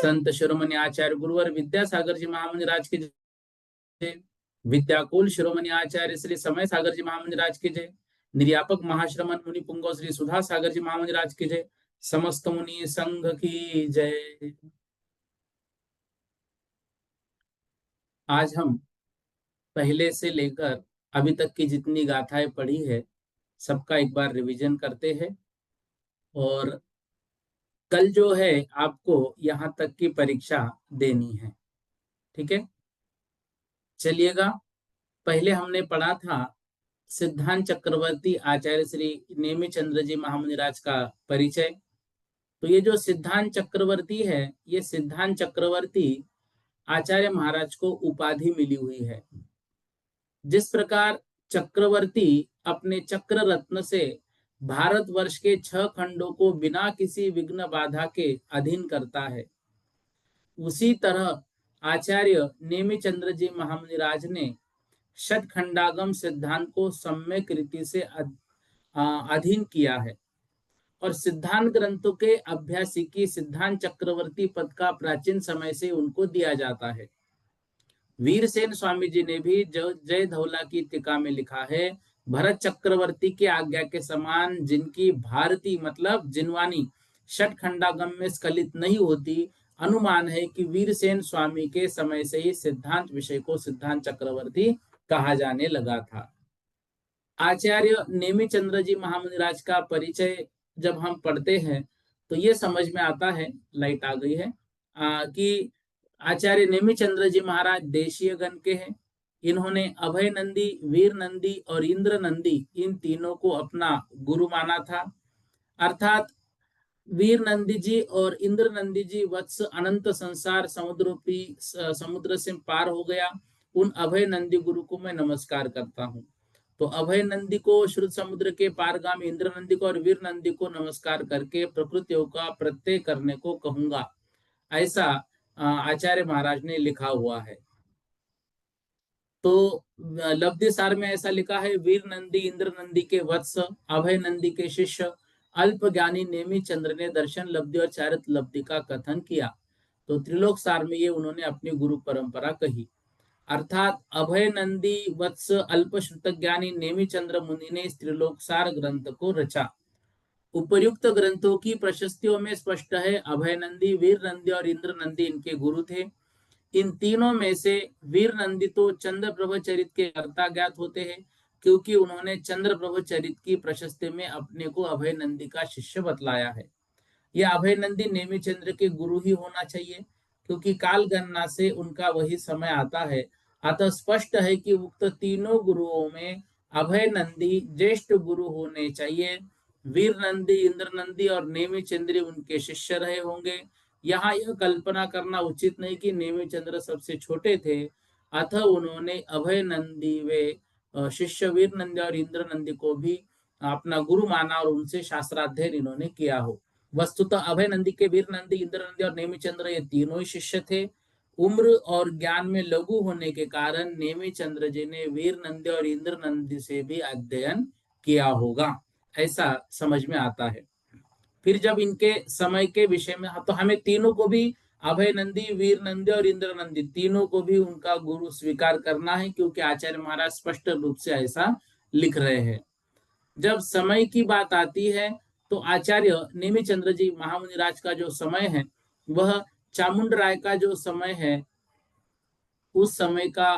संत शिरोमणि आचार्य गुरुवर विद्यासागर जी महामुनिराज की जय। विद्याकुल शिरोमणि आचार्य श्री समय सागर जी महामुनिराज की जय। निर्यापक महाश्रमण मुनि पुंगव श्री सुधा सागर जी महामुनिराज की जय। समस्त मुनि संघ की जय। आज हम पहले से लेकर अभी तक की जितनी गाथाएं पढ़ी है सबका एक बार रिवीजन करते हैं। और कल जो है आपको यहां तक की परीक्षा देनी है, ठीक है। चलिएगा, पहले हमने पढ़ा था सिद्धांत चक्रवर्ती आचार्य श्री नेमि चंद्र जी महामुनिराज का परिचय। तो ये जो सिद्धांत चक्रवर्ती है, ये सिद्धांत चक्रवर्ती आचार्य महाराज को उपाधि मिली हुई है। जिस प्रकार चक्रवर्ती अपने चक्र रत्न से भारतवर्ष के 6 खंडों को बिना किसी विघ्न बाधा के अधीन करता है, उसी तरह आचार्य नेमि चंद्र जी महामुनिराज ने षटखंडागम सिद्धांत को सम्यक रीति से अधीन किया है। और सिद्धांत ग्रंथों के अभ्यासी की सिद्धांत चक्रवर्ती पद का प्राचीन समय से उनको दिया जाता है। वीरसेन स्वामी जी ने भी जय धौला की टीका में लिखा है, भरत चक्रवर्ती की आज्ञा के समान जिनकी भारती मतलब जिनवानी षटखंडागम में स्खलित नहीं होती, अनुमान है कि वीरसेन स्वामी के समय से ही सिद्धांत विषय को सिद्धांत चक्रवर्ती कहा जाने लगा था। आचार्य नेमि चंद्र जी महामुनिराज का परिचय जब हम पढ़ते हैं तो ये समझ में आता है, लाइट आ गई है, कि आचार्य नेमि चंद्र जी महाराज देशीय गण के हैं। इन्होंने अभय नंदी, वीर नंदी और इंद्र नंदी इन तीनों को अपना गुरु माना था। अर्थात वीर नंदी जी और इंद्र नंदी जी वत्स अनंत संसार समुद्र से पार हो गया, उन अभय नंदी गुरु को मैं नमस्कार करता हूँ। तो अभय नंदी को श्रुत समुद्र के पारगामी इंद्र नंदी को और वीर नंदी को नमस्कार करके प्रकृतियों का प्रत्यय करने को कहूंगा, ऐसा आचार्य महाराज ने लिखा हुआ है। तो लब्धि सार में ऐसा लिखा है, वीर नंदी इंद्र नंदी के वत्स, अभय नंदी के शिष्य अल्प ज्ञानी नेमि चंद्र ने दर्शन लब्धि और चारित्र लब्धि का कथन किया। तो त्रिलोक सार में ये उन्होंने अपनी गुरु परंपरा कही। अर्थात अभय नंदी वत्स अल्प श्रुत ज्ञानी नेमि चंद्र मुनि ने इस त्रिलोक सार ग्रंथ को रचा। उपर्युक्त ग्रंथों की प्रशस्तियों में स्पष्ट है, अभय नंदी, वीर नंदी और इंद्र नंदी इनके गुरु थे। इन तीनों में से वीर नंदी तो चंद्र प्रभ चरित के कर्ता ज्ञात होते हैं, क्योंकि उन्होंने चंद्र प्रभ चरित की प्रशस्ति में अपने को अभय नंदी का शिष्य बतलाया है। यह अभय नंदी नेमि चंद्र के गुरु ही होना चाहिए, क्योंकि काल गणना से उनका वही समय आता है। अतः स्पष्ट है कि उक्त तीनों गुरुओं में अभय नंदी ज्येष्ठ गुरु होने चाहिए। वीर नंदी, इंद्र नंदी और नेमि चंद्र उनके शिष्य रहे होंगे। यहाँ यह कल्पना करना उचित नहीं कि नेमि चंद्र सबसे छोटे थे, अतः उन्होंने अभय नंदी वे शिष्य वीर नंदी और इंद्र नंदी को भी अपना गुरु माना और उनसे शास्त्राध्ययन इन्होंने किया हो। वस्तुतः अभय नंदी के वीर नंदी, इंद्र नंदी और नेमि चंद्र ये तीनों ही शिष्य थे। उम्र और ज्ञान में लघु होने के कारण नेमि चंद्र जी ने वीर नंदी और इंद्र नंदी से भी अध्ययन किया होगा, ऐसा समझ में आता है। फिर जब इनके समय के विषय में, तो हमें तीनों को भी अभय नंदी, वीर नंदी और इंद्र नंदी तीनों को भी उनका गुरु स्वीकार करना है, क्योंकि आचार्य महाराज स्पष्ट रूप से ऐसा लिख रहे हैं। जब समय की बात आती है तो आचार्य नेमि चंद्र जी महामुनिराज का जो समय है वह चामुंड राय का जो समय है उस समय का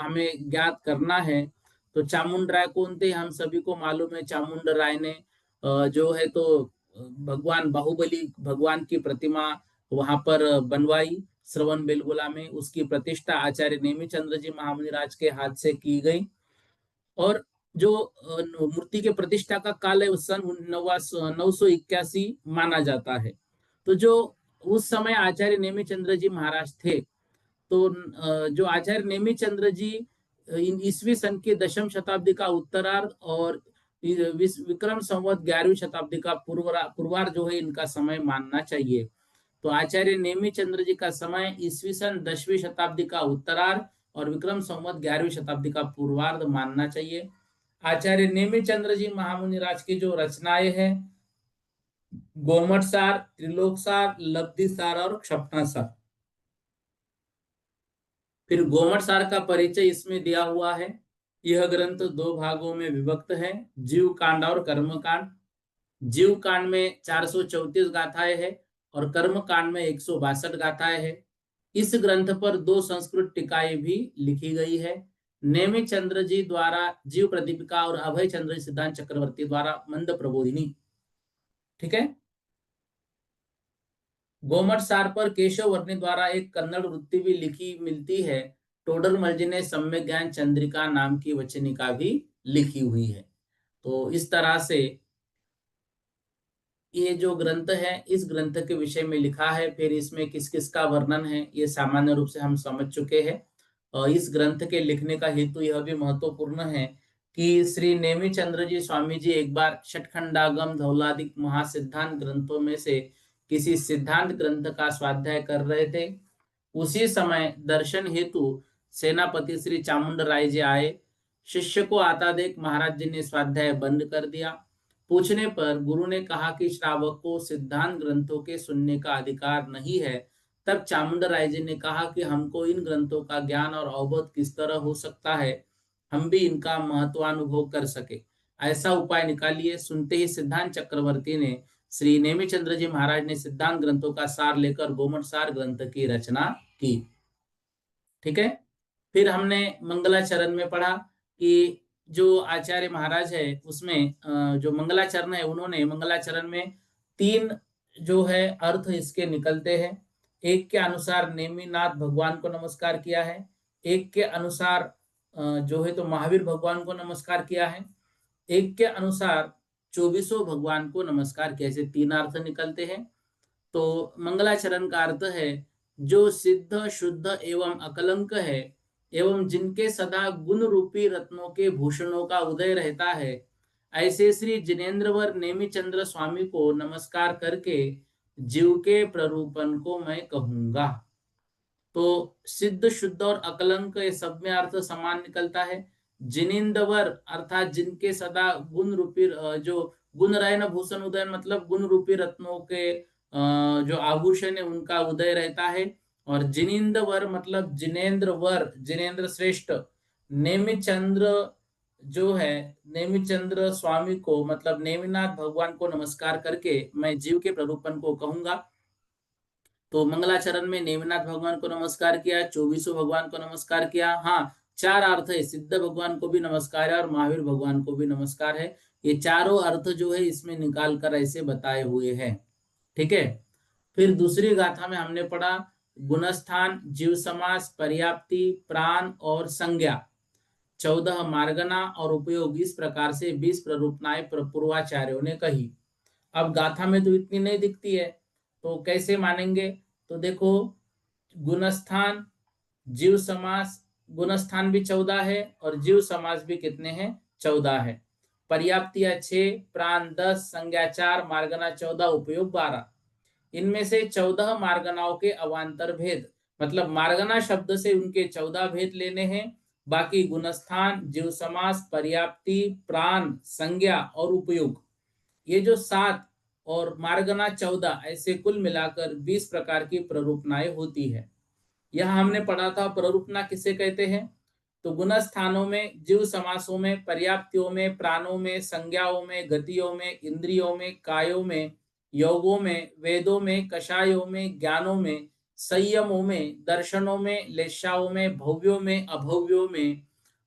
हमें ज्ञात करना है। तो चामुंड राय कौन थे, हम सभी को मालूम है। चामुंड राय ने जो है तो भगवान बाहुबली भगवान की प्रतिमा वहां पर बनवाई श्रवण बेलगोला में। उसकी प्रतिष्ठा आचार्य नेमि चंद्र जी महामुनिराज के हाथ से की गई। और जो मूर्ति के प्रतिष्ठा का काल है उस सन 981 माना जाता है। तो जो उस समय आचार्य नेमी चंद्र जी महाराज थे, तो जो आचार्य नेमी चंद्र जी ईसवी सन के दशम शताब्दी का उत्तरार्ध और विक्रम संवत 11वीं शताब्दी का पूर्वार्ध जो है इनका समय मानना चाहिए। तो आचार्य नेमी चंद्र जी का समय ईसवी सन 10वीं शताब्दी का उत्तरार्ध और विक्रम संवत 11वीं शताब्दी का पूर्वार्ध मानना चाहिए। आचार्य नेमी चंद्र जी महामुनि राज की जो रचनाएं हैं, गोमट सार, त्रिलोक सार, लब्धि सार और क्षपणा सार। फिर गोमट सार का परिचय इसमें दिया हुआ है। यह ग्रंथ दो भागों में विभक्त है, जीव कांड और कर्म कांड। जीव कांड में 434 गाथाएं हैं और कर्म कांड में 162 गाथाएं हैं। इस ग्रंथ पर दो संस्कृत टीकाएं भी लिखी गई है, नेमी चंद्र जी द्वारा जीव प्रदीपिका और अभय चंद्र सिद्धांत चक्रवर्ती द्वारा मंद प्रबोधिनी। ठीक है। गोमट सार पर केशव वर्णी द्वारा एक कन्नड़ वृत्ति भी लिखी मिलती है। टोडरमल जी ने सम्यक ज्ञान चंद्रिका नाम की वचनिका भी लिखी हुई है। तो इस तरह से ये जो ग्रंथ है, इस ग्रंथ के विषय में लिखा है। फिर इसमें किस किस का वर्णन है ये सामान्य रूप से हम समझ चुके हैं। और इस ग्रंथ के लिखने का हेतु यह भी महत्वपूर्ण है कि श्री नेमी चंद्र जी स्वामी जी एक बार षटखंडागम धौलादिक महासिद्धांत ग्रंथों में से किसी सिद्धांत ग्रंथ का स्वाध्याय कर रहे थे। उसी समय दर्शन हेतु सेनापति श्री चामुंड राय जी आए। शिष्य को आता देख महाराज जी ने स्वाध्याय बंद कर दिया। पूछने पर गुरु ने कहा कि श्रावक को सिद्धांत ग्रंथों के सुनने का अधिकार नहीं है। तब चामुंड राय जी ने कहा कि हमको इन ग्रंथों का ज्ञान और अवबोध किस तरह हो सकता है, हम भी इनका महत्वानुभव कर सके, ऐसा उपाय निकालिए। सुनते ही सिद्धांत चक्रवर्ती ने श्री नेमिचंद्र जी महाराज ने सिद्धांत ग्रंथों का सार लेकर गोमट सार ग्रंथ की रचना की। ठीक है। फिर हमने मंगलाचरण में पढ़ा कि जो आचार्य महाराज है उसमें जो मंगलाचरण है, उन्होंने मंगलाचरण में 3 जो है अर्थ इसके निकलते हैं। एक के अनुसार नेमिनाथ भगवान को नमस्कार किया है, एक के अनुसार जो है तो महावीर भगवान को नमस्कार किया है, एक के अनुसार 24 भगवान को नमस्कार किया। ऐसे 3 अर्थ निकलते हैं। तो मंगलाचरण का अर्थ है जो सिद्ध शुद्ध एवं अकलंक है एवं जिनके सदा गुण रूपी रत्नों के भूषणों का उदय रहता है, ऐसे श्री जिनेन्द्रवर नेमिचंद्र स्वामी को नमस्कार करके जीव के प्ररूपण को मैं कहूंगा। तो सिद्ध शुद्ध और अकलंक ये सब में अर्थ समान निकलता है। जिनेन्द्रवर अर्थात जिनके सदा गुण रूपी जो गुण रयन भूषण उदयन मतलब गुण रूपी रत्नों के जो आभूषण है उनका उदय रहता है। और जिनेन्द्र मतलब जिनेन्द्र वर, जिनेन्द्र श्रेष्ठ नेमिचंद्र जो है, नेमिचंद्र स्वामी को मतलब नेमिनाथ भगवान को नमस्कार करके मैं जीव के प्ररूपण को कहूंगा। तो मंगलाचरण में नेमिनाथ भगवान को नमस्कार किया, 24 भगवान को नमस्कार किया। हाँ, 4 अर्थ है, सिद्ध भगवान को भी नमस्कार है और महावीर भगवान को भी नमस्कार है। ये चारों अर्थ जो है इसमें निकाल कर ऐसे बताए हुए हैं। ठीक है। फिर दूसरी गाथा में हमने पढ़ा गुणस्थान, जीव समास, पर्याप्ति, प्राण और संज्ञा, 14 मार्गना और उपयोग। इस प्रकार से 20 प्ररूपनाएं पूर्वाचार्यों ने कही। अब गाथा में तो इतनी नहीं दिखती है, तो कैसे मानेंगे? तो देखो, गुणस्थान, जीव समास, गुणस्थान भी 14 है और जीव समास भी कितने हैं? 14 है। पर्याप्तियां 6, प्राण 10, संज्ञा 4, मार्गना 14, उपयोग 12। इनमें से 14 मार्गनाओं के अवान्तर भेद मतलब मार्गना शब्द से उनके 14 भेद लेने हैं। बाकी गुणस्थान, जीव समास, पर्याप्ति, प्राण, संज्ञा और उपयोग, ये जो 7 और मार्गना 14, ऐसे कुल मिलाकर 20 प्रकार की प्ररूपनाएं होती है। यह हमने पढ़ा था प्ररूपना किसे कहते हैं। तो गुण स्थानों में, जीव समासों में, पर्याप्तियों में, प्राणों में, संज्ञाओं में, गतियों में, इंद्रियों में, कायों में, योगों में, वेदों में, कषायों में, ज्ञानों में, संयमों में, दर्शनों में, लेशाओं में, भव्यों में, अभव्यों में,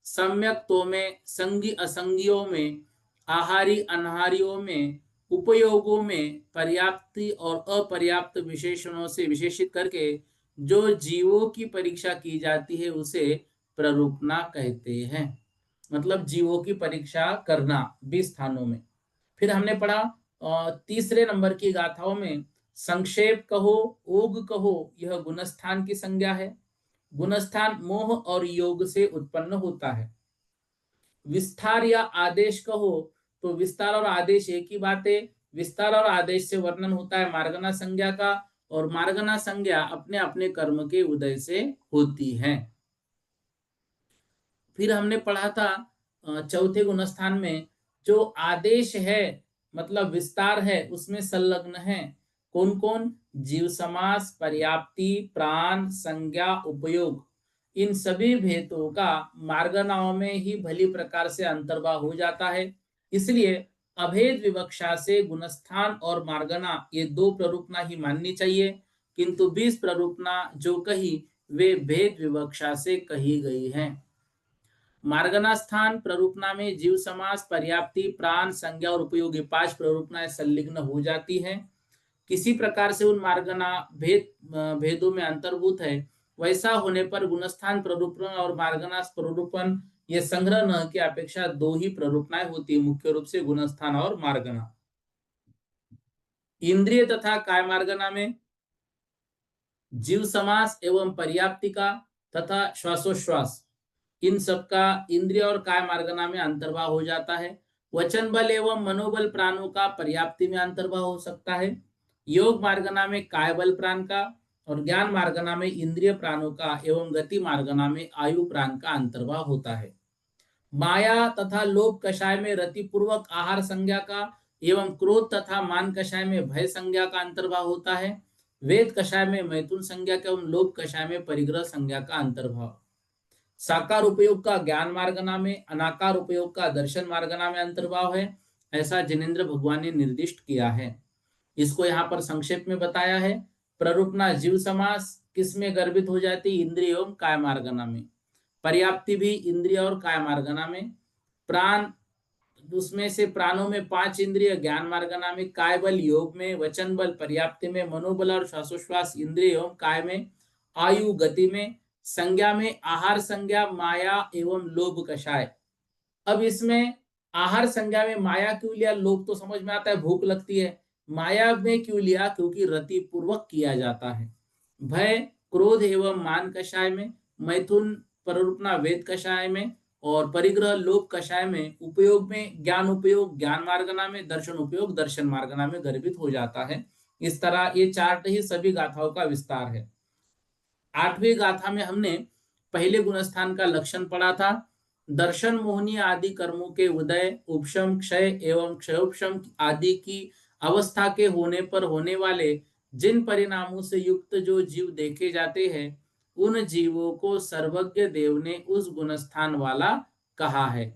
सम्यक्तों में, संगी असंगियों में, आहारी अनहारियों में, उपयोगों में, पर्याप्ति और अपर्याप्त विशेषणों से विशेषित करके जो जीवों की परीक्षा की जाती है उसे प्ररूपना कहते हैं। मतलब जीवों की परीक्षा करना 20 स्थानों में। फिर हमने पढ़ा तीसरे नंबर की गाथाओं में संक्षेप कहो, ओग कहो, यह गुणस्थान की संज्ञा है। गुणस्थान मोह और योग से उत्पन्न होता है। विस्तार या आदेश कहो तो विस्तार और आदेश एक ही बात है। विस्तार और आदेश से वर्णन होता है मार्गना संज्ञा का, और मार्गना संज्ञा अपने अपने कर्म के उदय से होती है। फिर हमने पढ़ा था चौथे गुणस्थान में जो आदेश है मतलब विस्तार है उसमें संलग्न है कौन कौन? जीव समास, पर्याप्ति, प्राण, संज्ञा, उपयोग। इन सभी भेदों का मार्गनाओं में ही भली प्रकार से अंतर्भाव हो जाता है। इसलिए अभेद विवक्षा से गुणस्थान और मार्गना ये दो प्ररूपना ही माननी चाहिए, किंतु 20 प्ररूपना जो कही वे भेद विवक्षा से कही गई हैं। मार्गना स्थान प्ररूपना में जीव समास, पर्याप्ति, प्राण, संज्ञा और उपयोगी 5 प्ररूपनाएं संलग्न हो जाती हैं। किसी प्रकार से उन मार्गना भेदों में अंतर्भूत है, वैसा होने पर गुणस्थान प्ररूपण और मार्गना प्ररूपण ये संग्रह न की अपेक्षा दो ही प्ररूपनाएं होती है, मुख्य रूप से गुणस्थान और मार्गना। इंद्रिय तथा काय मार्गना में जीव समास एवं पर्याप्ति का तथा श्वासोश्वास इन सबका इंद्रिय और काय मार्गना में अंतर्भाव हो जाता है। वचन बल एवं मनोबल प्राणों का पर्याप्ति में अंतर्भाव हो सकता है। योग मार्गना में काय बल प्राण का, और ज्ञान मार्गना में इंद्रिय प्राणों का एवं गति मार्गना में आयु प्राण का अंतर्भाव होता है। माया तथा लोभ कषाय में रतिपूर्वक आहार संज्ञा का एवं क्रोध तथा मान कषाय में भय संज्ञा का अंतर्भाव होता है। वेद कषाय में मैथुन संज्ञा का एवं लोभ कषाय में परिग्रह संज्ञा का अंतर्भाव। साकार उपयोग का ज्ञान मार्गना में, अनाकार उपयोग का दर्शन मार्गना में अंतर्भाव है, ऐसा जिनेन्द्र भगवान ने निर्दिष्ट किया है। इसको यहाँ पर संक्षेप में बताया है। प्ररूपना जीव समास किसमें गर्भित हो जाती? इंद्रिय एवं काय मार्गना में। पर्याप्ति भी इंद्रिय और काय मार्गना में। प्राण उसमें से प्राणों में 5 इंद्रिय ज्ञान मार्गना में, काय बल योग में, वचन बल पर्याप्ति में, मनोबल और श्वासोश्वास इंद्रिय एवं काय में, आयु गति में, संज्ञा में आहार संज्ञा, माया एवं लोभ कषाय। अब इसमें आहार संज्ञा में माया क्यों लिया? लोभ तो समझ में आता है, भूख लगती है। माया में क्यों लिया? क्योंकि रति पूर्वक किया जाता है। भय क्रोध एवं मान कषाय में, मैथुन प्ररूपना वेद कषाय में, और परिग्रह लोभ कषाय में। उपयोग में ज्ञान उपयोग ज्ञान मार्गना में, दर्शन उपयोग दर्शन मार्गना में गर्भित हो जाता है। इस तरह ये चार्ट ही सभी गाथाओं का विस्तार है। 8वीं गाथा में हमने पहले गुणस्थान का लक्षण पढ़ा था। दर्शन मोहनी आदि कर्मों के उदय, उपशम, क्षय एवं क्षयोपशम आदि की अवस्था के होने पर होने वाले जिन परिणामों से युक्त जो जीव देखे जाते हैं, उन जीवों को सर्वज्ञ देव ने उस गुणस्थान वाला कहा है।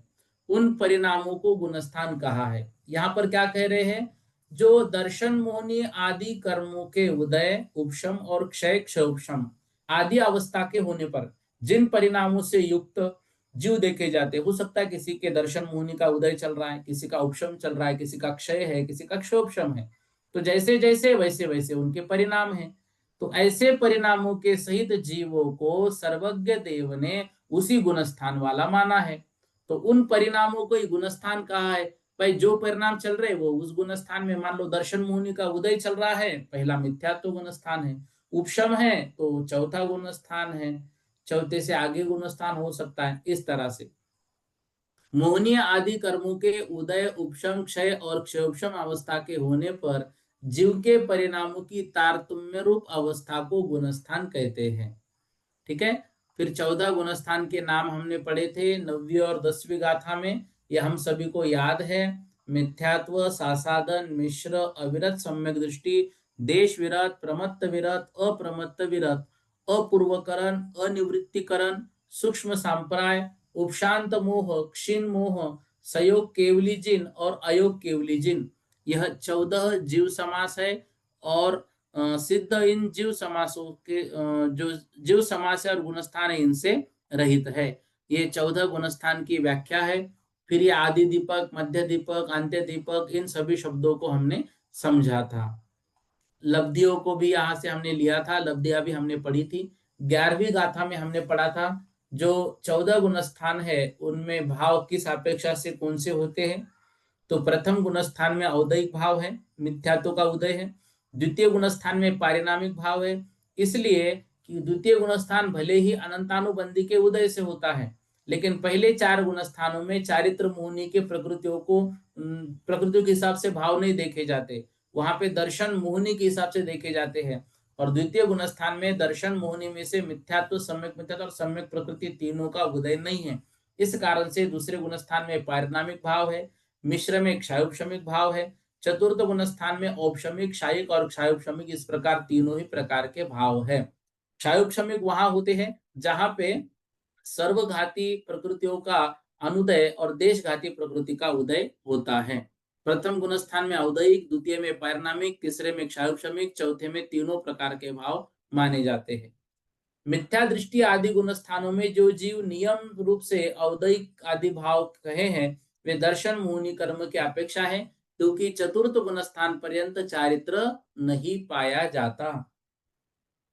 उन परिणामों को गुणस्थान कहा है। यहाँ पर क्या कह रहे हैं? जो दर्शन मोहनी आदि कर्मों के उदय, उपशम और क्षय क्षयोपशम आदि अवस्था के होने पर जिन परिणामों से युक्त जीव देखे जाते, हो सकता है किसी के दर्शन मोहनी का उदय चल रहा है, किसी का उपशम चल रहा है, किसी का क्षय है, किसी का क्षयोपशम है, तो जैसे जैसे वैसे वैसे उनके परिणाम हैं। तो ऐसे परिणामों के सहित जीवों को सर्वज्ञ देव ने उसी गुणस्थान वाला माना है। तो उन परिणामों को ही गुणस्थान कहा है। भाई जो परिणाम चल रहे वो उस गुणस्थान में, मान लो दर्शन मोहनी का उदय चल रहा है, पहला मिथ्यात्व गुणस्थान है। उपशम है तो चौथा गुणस्थान है, चौथे से आगे गुणस्थान हो सकता है। इस तरह से मोहनीय आदि कर्मों के उदय, उपशम, क्षय और क्षयोपशम अवस्था के होने पर जीव के परिणामों की तारतम्य रूप अवस्था को गुणस्थान कहते हैं। ठीक है। फिर 14 गुणस्थान के नाम हमने पढ़े थे 9वीं और 10वीं गाथा में, यह हम सभी को याद है। मिथ्यात्व, सासादन, मिश्र, अविरत सम्यक दृष्टि, देश विरत, प्रमत्त विरत, अप्रमत्त विरत, अपूर्वकरण, अनिवृत्तिकरण, सूक्ष्म सांप्राय, उपशांत मोह, क्षीण मोह, सयोग केवली जिन और अयोग केवली जिन, यह 14 जीव समास है। और सिद्ध इन जीव समासों के जो जीव समास है और गुणस्थान है इनसे रहित है। ये 14 गुणस्थान की व्याख्या है। फिर ये आदि दीपक, मध्य दीपक, अंत्य दीपक, इन सभी शब्दों को हमने समझा था। लब्धियों को भी यहाँ से हमने लिया था, लब्धियां भी हमने पढ़ी थी। 11वीं गाथा में हमने पढ़ा था जो 14 गुणस्थान है उनमें भाव किस अपेक्षा से कौन से होते हैं। तो प्रथम गुणस्थान में औदयिक भाव है, मिथ्यात्व का उदय है। द्वितीय गुणस्थान में पारिणामिक भाव है, इसलिए कि द्वितीय गुणस्थान भले ही अनंतानुबंधी के उदय से होता है, लेकिन पहले 4 गुणस्थानों में चारित्र मोहिनी के प्रकृतियों के हिसाब से भाव नहीं देखे जाते, वहां पे दर्शन मोहिनी के हिसाब से देखे जाते हैं। और द्वितीय गुणस्थान में दर्शन मोहिनी में से मिथ्यात्व, सम्यक मिथ्यात्व और सम्यक प्रकृति तीनों का उदय नहीं है। इस कारण से दूसरे गुणस्थान में पारिणामिक भाव है, मिश्र में क्षायोपशमिक भाव है, चतुर्थ गुणस्थान में औपशमिक, क्षायिक और क्षायोपशमिक, इस प्रकार तीनों ही प्रकार के भाव है। क्षायोपशमिक वहां होते हैं जहां पे सर्वघाती प्रकृतियों का अनुदय और देशघाती प्रकृति का उदय होता है। प्रथम गुणस्थान में औदयिक, द्वितीय में पारिणामिक, तीसरे में क्षायोपशमिक, चौथे में तीनों प्रकार के भाव माने जाते हैं। मिथ्या दृष्टि आदि गुणस्थानों में जो जीव नियम रूप से औदयिक आदि भाव कहे हैं, वे दर्शन मोहिनी कर्म की अपेक्षा है, क्योंकि चतुर्थ गुणस्थान पर्यंत चारित्र नहीं पाया जाता,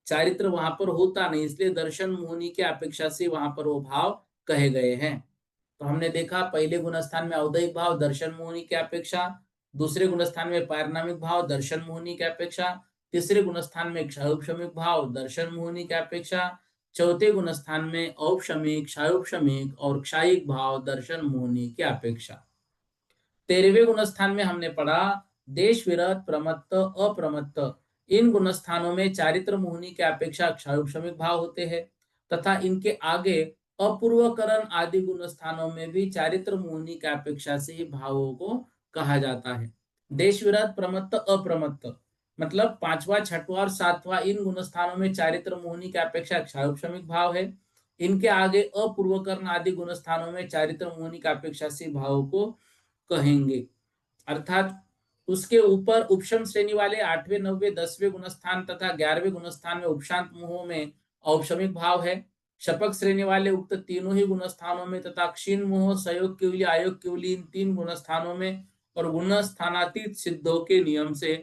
चारित्र वहां पर होता नहीं, इसलिए दर्शन मोहिनी की अपेक्षा से वहां पर वो भाव कहे गए हैं। तो हमने देखा पहले गुणस्थान में औदयिक भाव दर्शन मोहिनी की अपेक्षा, दूसरे गुणस्थान में पारिणामिक भाव दर्शन मोहिनी की अपेक्षा, तीसरे गुणस्थान में क्षायोपशमिक भाव दर्शन मोहिनी की अपेक्षा, चौथे गुणस्थान में औपशमिक, क्षायोपशमिक और क्षायिक भाव दर्शन मोहिनी की अपेक्षा। 13वें गुणस्थान में हमने पढ़ा देश विरत, प्रमत्त, अप्रमत्त, इन गुणस्थानों में चारित्र मोहिनी की अपेक्षा क्षायोपशमिक भाव होते हैं, तथा इनके आगे अपूर्वकरण आदि गुणस्थानों में भी चारित्र मोहिनी की अपेक्षा से ही भावों को कहा जाता है। देश विरत, प्रमत्त, अप्रमत्त मतलब 5वां, 6वां और 7वां, इन गुणस्थानों में चारित्र मोहिनी की अपेक्षा क्षायोपशमिक भाव है। इनके आगे अपूर्वकरण आदि गुणस्थानों में चारित्र मोहिनी की अपेक्षा से भावों को कहेंगे। अर्थात उसके ऊपर उपशम श्रेणी वाले 8वें, 9वें, 10वें गुणस्थान तथा 11वें गुणस्थान में उपशांत मोह में औपशमिक भाव है। शपक श्रेणी वाले उक्त तीनों ही गुणस्थानों में तथा क्षीण मोह, सहयोग केवली, आयोग केवली, इन 3 गुणस्थानों में और गुणस्थानातीत सिद्धों के नियम से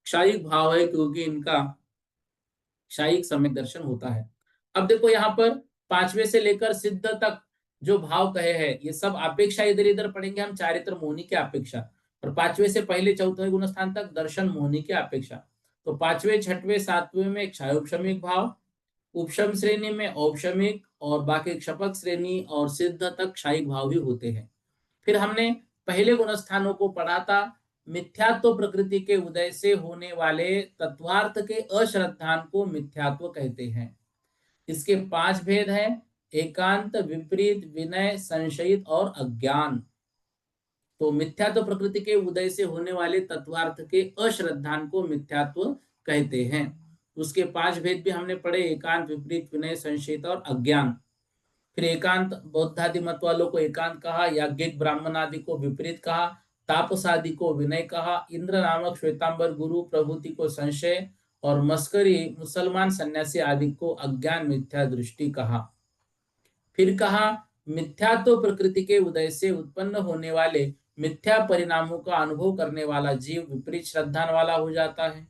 क्षायिक भाव है, क्योंकि इनका क्षायिक सम्यक दर्शन होता है। अब देखो यहाँ पर 5वें से लेकर सिद्ध तक जो भाव कहे हैं, ये सब अपेक्षा इधर इधर पढ़ेंगे हम, चारित्र मोहिनी की अपेक्षा, और 5वें से पहले 4थे गुणस्थान तक दर्शन मोहिनी की अपेक्षा। तो 5वें, 6वें, 7वें में क्षायोपशमिक भाव, उपशम श्रेणी में औपशमिक और बाकी क्षपक श्रेणी और सिद्ध तक क्षायिक भाव भी होते हैं। फिर हमने पहले गुणस्थानों को पढ़ा था, मिथ्यात्व प्रकृति के उदय से होने वाले तत्वार्थ के अश्रद्धान को मिथ्यात्व कहते हैं। इसके 5 भेद हैं, एकांत, विपरीत, विनय, संशयित और अज्ञान। तो मिथ्यात्व प्रकृति के उदय से होने वाले तत्वार्थ के अश्रद्धान को मिथ्यात्व कहते हैं। उसके 5 भेद भी हमने पढ़े, एकांत, विपरीत, विनय, संशयित और अज्ञान। फिर एकांत, बौद्धादि मत वालों को एकांत कहा, याज्ञिक ब्राह्मण आदि को विपरीत कहा, तापस आदि को विनय कहा, इंद्र नामक श्वेतांबर गुरु प्रभृति को संशय और मस्करी मुसलमान सन्यासी आदि को अज्ञान मिथ्या दृष्टि कहा। फिर कहा मिथ्यात्व प्रकृति के उदय से उत्पन्न होने वाले मिथ्या परिणामों का अनुभव करने वाला जीव विपरीत श्रद्धान वाला हो जाता है।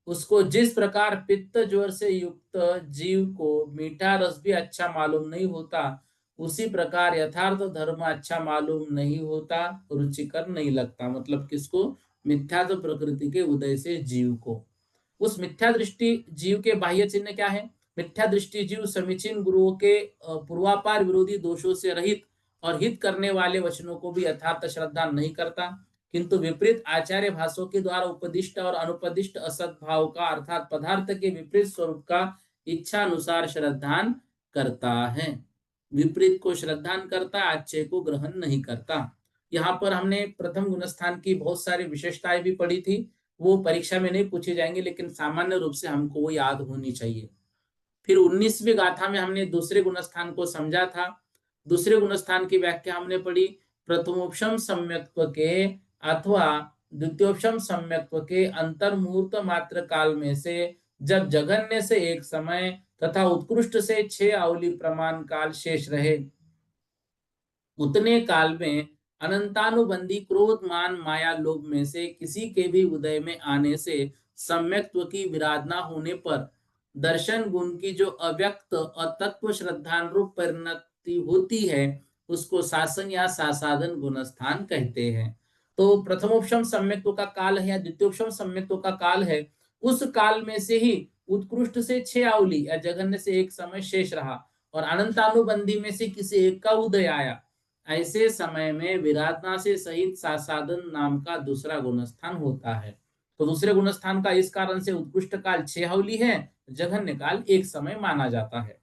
उसको जिस प्रकार पित्त ज्वर से युक्त जीव को मीठा रस भी अच्छा मालूम नहीं होता, उसी प्रकार यथार्थ धर्म अच्छा मालूम नहीं होता, रुचिकर नहीं लगता। मतलब किसको? मिथ्यात्व प्रकृति के उदय से जीव को। उस मिथ्या दृष्टि जीव के बाह्य चिन्ह क्या है? मिथ्या दृष्टि जीव समीचीन गुरुओं के पूर्वापार विरोधी दोषों से रहित और हित करने वाले वचनों को भी यथार्थ श्रद्धा नहीं करता, किंतु विपरीत आचार्य भाषों के द्वारा उपदिष्ट और अनुपदिष्ट असत भाव का अर्थात पदार्थ के विपरीत स्वरूप का इच्छा अनुसार श्रद्धान करता है। विपरीत को श्रद्धान करता, आच्छे को ग्रहण नहीं करता। यहाँ पर हमने प्रथम गुणस्थान की बहुत सारी विशेषताएं भी पढ़ी थी, वो परीक्षा में नहीं पूछे जाएंगे, लेकिन सामान्य रूप से हमको वो याद होनी चाहिए। फिर 19वीं गाथा में हमने दूसरे गुणस्थान को समझा था। दूसरे गुणस्थान की व्याख्या हमने पढ़ी, प्रथमोपशम सम्यक्त्व के अथवा द्वितीयोपशम सम्यक्त्व के अंतर मुहूर्त मात्र काल में से जब जघन्य से एक समय तथा उत्कृष्ट से 6 अवली प्रमाण काल शेष रहे, उतने काल में अनंतानुबंधी क्रोध, मान, माया, लोभ में से किसी के भी उदय में आने से सम्यक्त्व की विराधना होने पर दर्शन गुण की जो अव्यक्त अतत्व श्रद्धान रूप परिणति होती है, उसको शासन या सासाधन गुणस्थान कहते हैं। तो प्रथमोपशम सम्यक्त्व का काल है या द्वितीयोपशम सम्यक्त्व का काल है, उस काल में से ही उत्कृष्ट से 6 आवली या जघन्य से एक समय शेष रहा और अनंतानुबंधी में से किसी एक का उदय आया। ऐसे समय में विराधना से सहित सासादन नाम का दूसरा गुणस्थान होता है। तो दूसरे गुणस्थान का इस कारण से उत्कृष्ट काल 6 आवली है, जघन्य काल एक समय माना जाता है।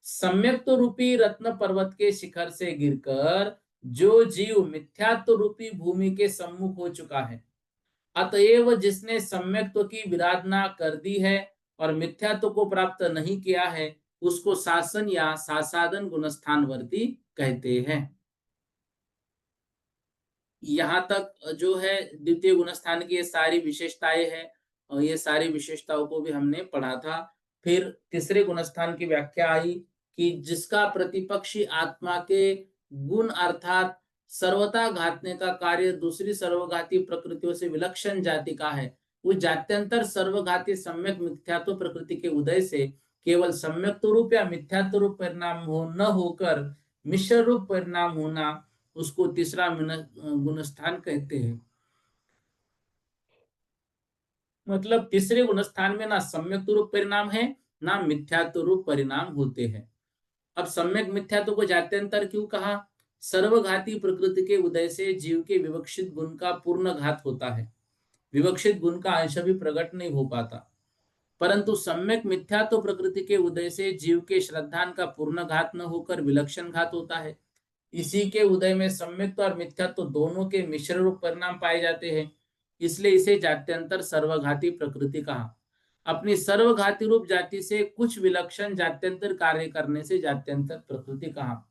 सम्यक्त्व रूपी रत्न पर्वत के शिखर से गिरकर जो जीव मिथ्यात्व रूपी भूमि के सम्मुख हो चुका है, अतएव जिसने सम्यक्त्व की विराधना कर दी है और मिथ्यात्व को प्राप्त नहीं किया है, उसको शासन या सासादन गुणस्थानवर्ती कहते हैं। यहाँ तक जो है द्वितीय गुणस्थान की ये सारी विशेषताएं हैं और ये सारी विशेषताओं को भी हमने पढ़ा था। फिर तीसरे गुणस्थान की व्याख्या आई कि जिसका प्रतिपक्षी आत्मा के गुण अर्थात सर्वथा घातने का कार्य दूसरी सर्वघाती प्रकृतियों से विलक्षण जाति का है, उस जात्यंतर सर्वघाती सम्यक मिथ्यात्व प्रकृति के उदय से केवल सम्यक्त्व रूप या मिथ्यात्व रूप परिणाम न होकर मिश्र रूप परिणाम होना, उसको तीसरा गुणस्थान कहते हैं। मतलब तीसरे गुणस्थान में ना सम्यक रूप परिणाम है, ना मिथ्यात्व रूप परिणाम होते हैं। अब सम्यक मिथ्यात्व को जात्यंतर क्यों कहा? सर्वघाती प्रकृति के उदय से जीव के विवक्षित गुण का पूर्ण घात होता है, विवक्षित गुण का अंश भी प्रकट नहीं हो पाता। परंतु सम्यक मिथ्यात्व प्रकृति के उदय से जीव के श्रद्धान का पूर्ण घात न होकर विलक्षण घात होता है। इसी के उदय में सम्यक्त्व और मिथ्यात्व दोनों के मिश्र रूप परिणाम पाए जाते हैं, इसलिए इसे जात्यंतर सर्वघाती प्रकृति कहा। अपनी सर्वघाती रूप जाति से कुछ विलक्षण जात्यंतर कार्य करने से जात्यंतर प्रकृति कहा।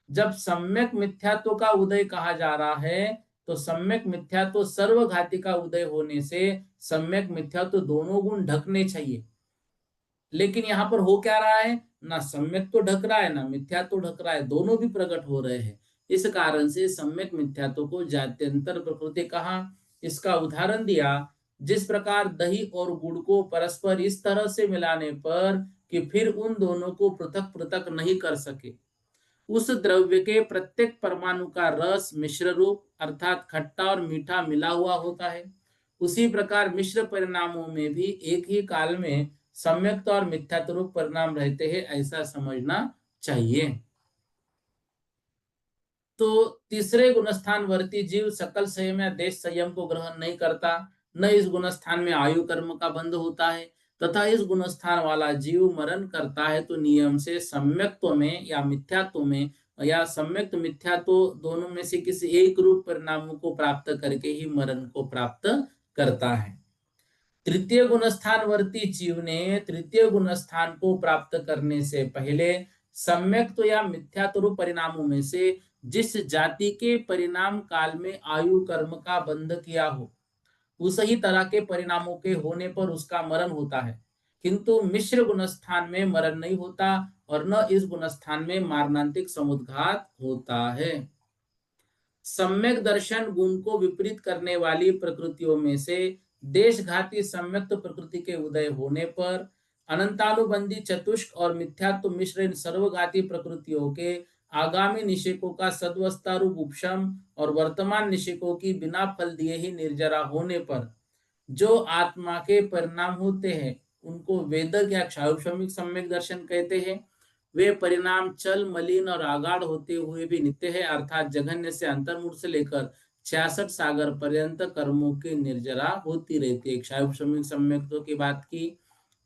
जब सम्यक मिथ्यात्व का उदय कहा जा रहा है, तो सम्यक मिथ्यात्व सर्वघाती का उदय होने से सम्यक मिथ्यात्व दोनों गुण ढकने चाहिए, लेकिन यहाँ पर हो क्या रहा है? ना सम्यक तो ढक रहा है, ना मिथ्या तो ढक रहा है, दोनों भी प्रकट हो रहे हैं। इस कारण से सम्यक मिथ्यात्व को जात्यंतर प्रकृति कहा। इसका उदाहरण दिया, जिस प्रकार दही और गुड़ को परस्पर इस तरह से मिलाने पर कि फिर उन दोनों को पृथक पृथक नहीं कर सके, उस द्रव्य के प्रत्येक परमाणु का रस मिश्र रूप अर्थात खट्टा और मीठा मिला हुआ होता है, उसी प्रकार मिश्र परिणामों में भी एक ही काल में सम्यक्त और मिथ्यात्व रूप परिणाम रहते हैं, ऐसा समझना चाहिए। तो तीसरे गुणस्थान वर्ती जीव सकल संयम या देश संयम को ग्रहण नहीं करता, न इस गुणस्थान में आयु कर्म का बंध होता है, तथा इस गुणस्थान वाला जीव मरण करता है तो नियम से सम्यक्त्व में या मिथ्यात्व में या सम्यक्त मिथ्यात्व दोनों में से किसी एक रूप परिणामों को प्राप्त करके ही मरण को प्राप्त करता है। तृतीय गुणस्थानवर्ती जीव ने तृतीय गुणस्थान को प्राप्त करने से पहले सम्यक्त्व या मिथ्यात्व रूप परिणामों में से जिस जाति के परिणाम काल में आयु कर्म का बंध किया हो, उस ही तरह के परिणामों के होने पर उसका मरण होता है, किंतु मिश्र गुणस्थान में मरण नहीं होता और न इस गुणस्थान में मारणांतिक समुद्घात होता है। सम्यक दर्शन गुण को विपरीत करने वाली प्रकृतियों में से देशघाती सम्यक्त प्रकृति के उदय होने पर अनंतानुबंधी चतुष्क और मिथ्यात्व मिश्र इन सर्वघाती प्रकृतियों के आगामी निषेकों का सद्वस्था रूप उपशम और वर्तमान निषेकों की बिना फल दिए ही निर्जरा होने पर जो आत्मा के परिणाम होते हैं, उनको वेदक या क्षायुषमिक सम्यक दर्शन कहते हैं। वे परिणाम चल मलिन और आगाढ़ होते हुए भी नित्य है, अर्थात जघन्य से अंतर्मुख से लेकर 66 सागर पर्यंत कर्मों की निर्जरा होती रहती है। क्षायुषमिक सम्यक्तों की बात की,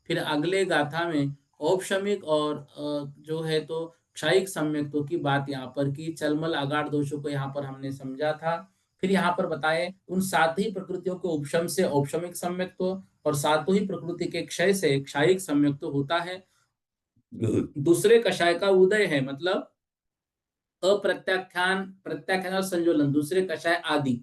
फिर अगले गाथा में औपशमिक और जो है तो क्षायिक सम्यक्तों की बात यहाँ पर की। चलमल आगाढ़ दोषों को यहाँ पर हमने समझा था। फिर यहाँ पर बताए उन सात ही प्रकृतियों के उपशम से औपशमिक सम्यक्त्व और सातों ही प्रकृति के क्षय से क्षायिक सम्यक्त्व होता है। दूसरे कषाय का उदय है, मतलब अप्रत्याख्यान प्रत्याख्यान और संजुलन, दूसरे कषाय आदि,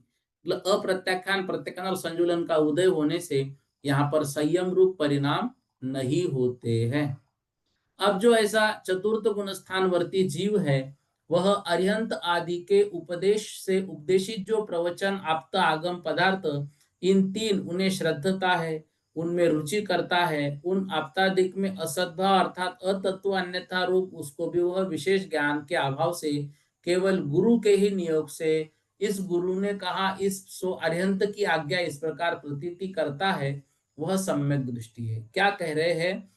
मतलब अप्रत्याख्यान प्रत्याख्यान और संजुलन का उदय होने से यहाँ पर संयम रूप परिणाम नहीं होते हैं। अब जो ऐसा चतुर्थ गुण स्थान वर्ती जीव है, वह अरिहंत आदि के उपदेश से उपदेशित जो प्रवचन आप्त आगम पदार्थ, इन तीन उन्हें श्रद्धता है, उनमें रुचि करता है, उन आप्तादिक में असद्भाव अर्थात अतत्व अन्यथा रूप उसको भी वह विशेष ज्ञान के अभाव से केवल गुरु के ही नियोग से इस गुरु ने कहा, इस सो अरिहंत की आज्ञा इस प्रकार प्रतीति करता है, वह सम्यक दृष्टि है। क्या कह रहे हैं?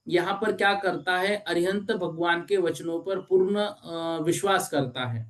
यहाँ पर क्या करता है, अरिहंत भगवान के वचनों पर पूर्ण विश्वास करता है।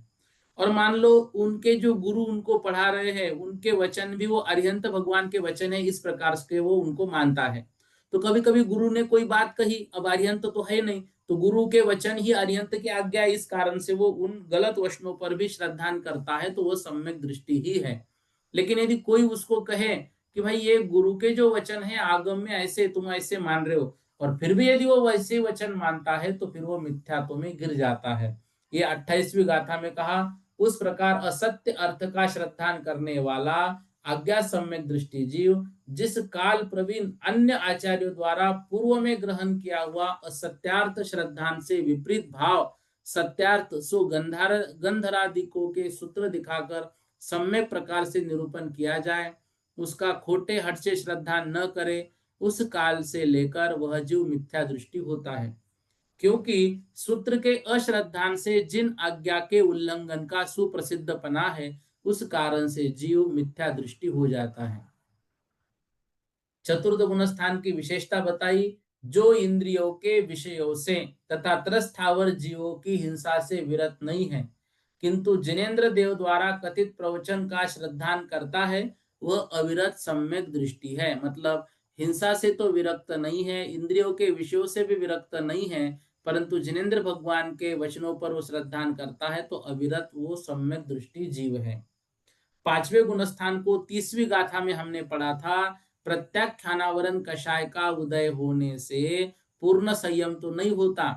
और मान लो उनके जो गुरु उनको पढ़ा रहे हैं, उनके वचन भी वो अरिहंत भगवान के वचन है, इस प्रकार से वो उनको मानता है। तो कभी कभी गुरु ने कोई बात कही, अब अरिहंत तो है नहीं, तो गुरु के वचन ही अरिहंत की आज्ञा, इस कारण से वो उन गलत वचनों पर भी श्रद्धान करता है, तो वो सम्यक दृष्टि ही है। लेकिन यदि कोई उसको कहे कि भाई ये गुरु के जो वचन है आगम में ऐसे तुम ऐसे मान रहे हो, और फिर भी यदि वो वैसे वचन मानता है, तो फिर वो मिथ्यात्व में गिर जाता है। ये 28वीं गाथा में कहा, उस प्रकार असत्य अर्थ का श्रद्धान करने वाला आज्ञा सम्यक दृष्टि जीव, जिस काल प्रवीण अन्य आचार्यों द्वारा पूर्व में ग्रहण किया हुआ असत्यार्थ श्रद्धान से विपरीत भाव सत्यार्थ सो गंधरादिकों के सूत्र दिखाकर सम्यक प्रकार से निरूपण किया जाए, उसका खोटे हट से श्रद्धा न करे, उस काल से लेकर वह जीव मिथ्या दृष्टि होता है। क्योंकि सूत्र के अश्रद्धान से जिन आज्ञा के उल्लंघन का सुप्रसिद्ध पना है, उस कारण से जीव मिथ्या दृष्टि हो जाता है। चतुर्थ गुण स्थान की विशेषता बताई, जो इंद्रियों के विषयों से तथा त्रस्थावर जीवों की हिंसा से विरत नहीं है, किंतु जिनेन्द्र देव द्वारा कथित प्रवचन का श्रद्धान करता है, वह अविरत सम्यक दृष्टि है। मतलब हिंसा से तो विरक्त नहीं है, इंद्रियों के विषयों से भी विरक्त नहीं है, परंतु जिनेन्द्र भगवान के वचनों पर वो श्रद्धान करता है, तो अविरत वो सम्यक दृष्टि जीव है। पांचवें गुणस्थान को 30वीं गाथा में हमने पढ़ा था, प्रत्याख्यानावरण कषाय का उदय होने से पूर्ण संयम तो नहीं होता,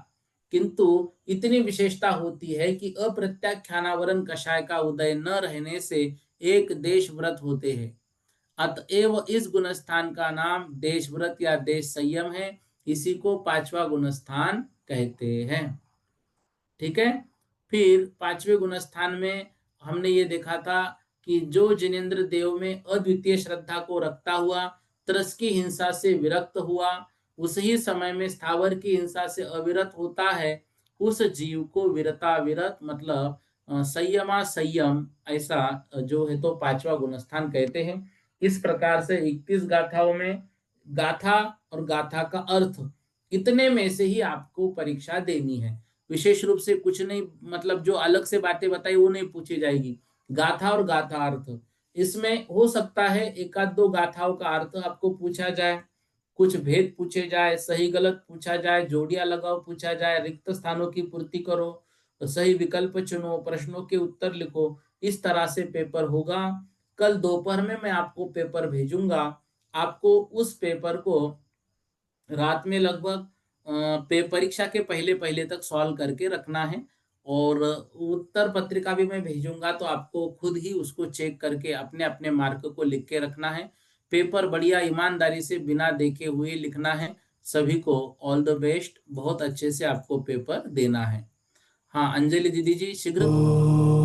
किंतु इतनी विशेषता होती है कि अप्रत्याख्यानावरण कषाय का उदय न रहने से एक देश व्रत होते हैं। अतएव इस गुणस्थान का नाम देश व्रत या देश संयम है। इसी को पांचवा गुणस्थान कहते हैं। ठीक है। फिर पांचवें गुणस्थान में हमने ये देखा था कि जो जिनेन्द्र देव में अद्वितीय श्रद्धा को रखता हुआ त्रस की हिंसा से विरक्त हुआ, उसी समय में स्थावर की हिंसा से अविरत होता है, उस जीव को विरता विरत मतलब संयमा संयम, ऐसा जो है तो पांचवा गुणस्थान कहते हैं। इस प्रकार से 31 गाथाओं में गाथा और गाथा का अर्थ, इतने में से ही आपको परीक्षा देनी है। विशेष रूप से कुछ नहीं, मतलब जो अलग से बातें बताई वो नहीं पूछी जाएगी। गाथा और गाथा अर्थ, इसमें हो सकता है एक आध दो गाथाओं का अर्थ आपको पूछा जाए, कुछ भेद पूछे जाए, सही गलत पूछा जाए, जोड़ियां लगाओ पूछा जाए, रिक्त स्थानों की पूर्ति करो, सही विकल्प चुनो, प्रश्नों के उत्तर लिखो। इस तरह से पेपर होगा। कल दोपहर में मैं आपको पेपर भेजूंगा। आपको उस पेपर को रात में लगभग परीक्षा के पहले पहले तक सॉल्व करके रखना है, और उत्तर पत्रिका भी मैं भेजूंगा, तो आपको खुद ही उसको चेक करके अपने अपने मार्क को लिख के रखना है। पेपर बढ़िया ईमानदारी से बिना देखे हुए लिखना है। सभी को ऑल द बेस्ट, बहुत अच्छे से आपको पेपर देना है। हाँ अंजलि दीदी जी शीघ्र।